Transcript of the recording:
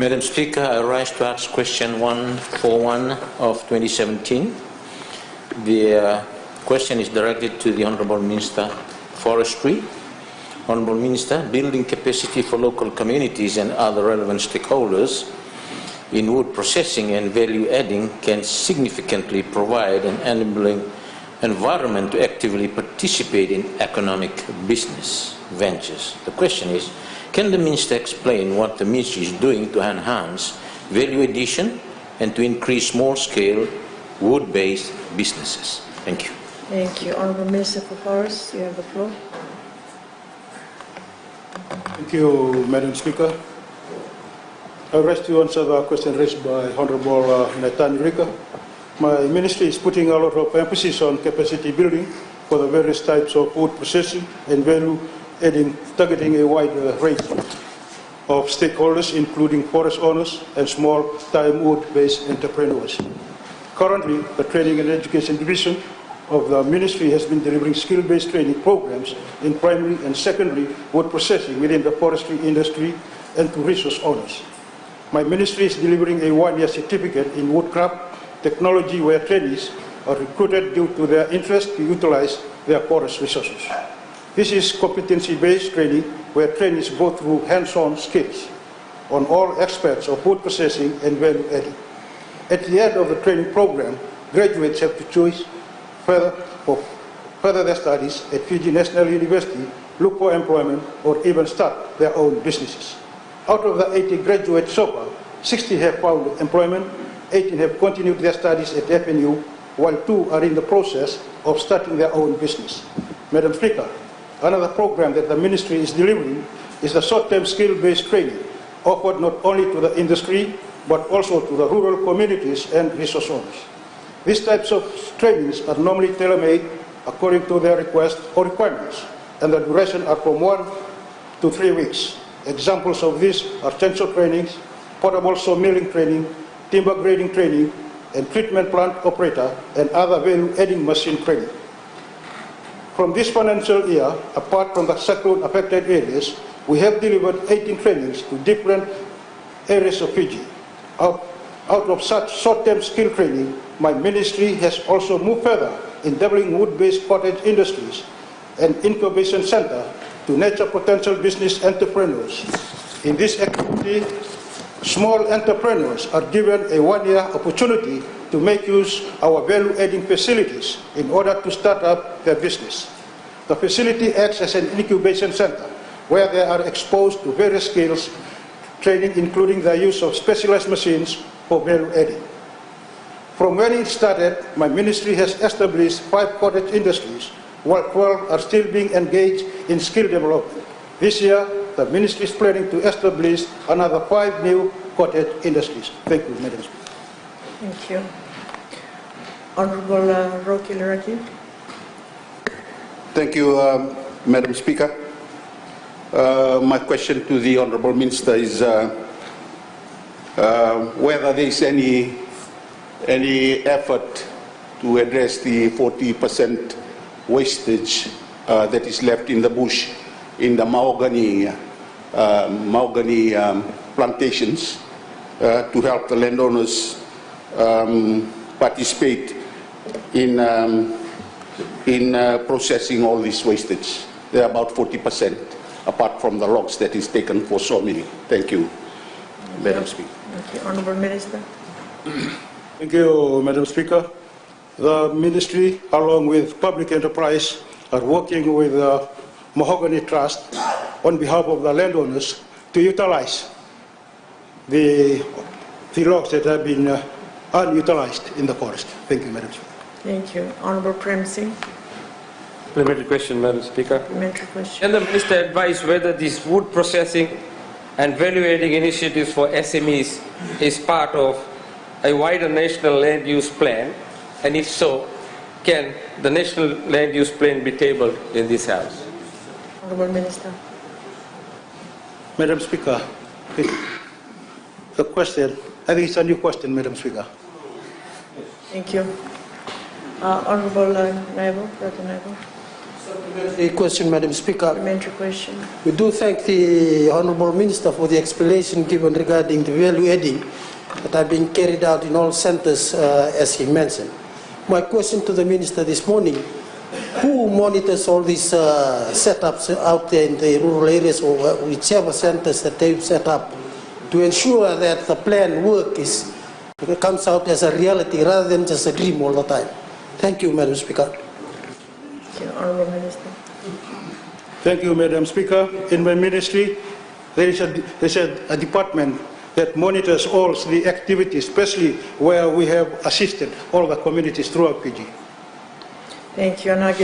Madam Speaker, I rise to ask question 141 of 2017. The question is directed to the Honourable Minister Forestry. Honourable Minister, building capacity for local communities and other relevant stakeholders in wood processing and value adding can significantly provide an enabling environment to actively participate in economic business ventures. The question is, can the Minister explain what the Ministry is doing to enhance value addition and to increase small-scale wood-based businesses? Thank you. Thank you. Honourable Minister for Forests, you have the floor. Thank you, Madam Speaker. I rise to answer the question raised by Honourable Nathan Rika. My ministry is putting a lot of emphasis on capacity building for the various types of wood processing and value adding, targeting a wide range of stakeholders, including forest owners and small-time wood-based entrepreneurs. Currently, the Training and Education Division of the Ministry has been delivering skill-based training programs in primary and secondary wood processing within the forestry industry and to resource owners. My ministry is delivering a one-year certificate in woodcraft technology where trainees are recruited due to their interest to utilize their forest resources. This is competency-based training where trainees go through hands-on skills on all aspects of wood processing and value adding. At the end of the training program, graduates have to choose further their studies at Fiji National University, look for employment, or even start their own businesses. Out of the 80 graduates so far, 60 have found employment, 18 have continued their studies at FNU, while 2 are in the process of starting their own business. Madam Speaker, another program that the Ministry is delivering is the short-term skill-based training offered not only to the industry but also to the rural communities and resource owners. These types of trainings are normally tailor-made according to their request or requirements, and the duration are from 1 to 3 weeks. Examples of these are chainsaw trainings, portable saw milling training, timber grading training, and treatment plant operator and other value-adding machine training. From this financial year, apart from the cyclone-affected areas, we have delivered 18 trainings to different areas of Fiji. Out of such short-term skill training, my ministry has also moved further in doubling wood-based cottage industries and incubation center to nurture potential business entrepreneurs. In this activity, small entrepreneurs are given a one-year opportunity to make use of our value-adding facilities in order to start up their business. The facility acts as an incubation center where they are exposed to various skills, training including the use of specialized machines for value-adding. From when it started, my ministry has established 5 cottage industries, while 12 are still being engaged in skill development. This year, the ministry is planning to establish another 5 new cottage industries. Thank you, Madam Speaker. Thank you. Honourable Rocky Leraki. Thank you, Madam Speaker. My question to the Honourable Minister is whether there is any effort to address the 40% wastage that is left in the bush in the mahogany plantations to help the landowners participate in processing all this wastage. They are about 40%, apart from the logs that is taken for sawmilling. Thank you, Madam Speaker. Thank you. Honourable Minister. Thank you, Madam Speaker. The ministry, along with public enterprise, are working with the Mahogany Trust on behalf of the landowners to utilize the logs that have been unutilized in the forest. Thank you, Madam Speaker. Thank you. Honourable Prem Singh. Supplementary question, Madam Speaker. Supplementary question. Can the Minister advise whether these wood processing and value-adding initiatives for SMEs is part of a wider national land use plan, and if so, can the national land use plan be tabled in this House? Honourable Minister. Madam Speaker, the question, I think it's a new question, Madam Speaker. Thank you. Honourable Naibu, Dr. Naibu. A question, Madam Speaker. Supplementary question. We do thank the Honourable Minister for the explanation given regarding the value adding that are being carried out in all centres, as he mentioned. My question to the Minister this morning, who monitors all these setups out there in the rural areas or whichever centres that they've set up to ensure that the planned work comes out as a reality rather than just a dream all the time? Thank you, Madam Speaker. Thank you. Honourable Minister. Thank you, Madam Speaker. In my ministry, there is a department that monitors all the activities, especially where we have assisted all the communities throughout PG. Thank you. And I give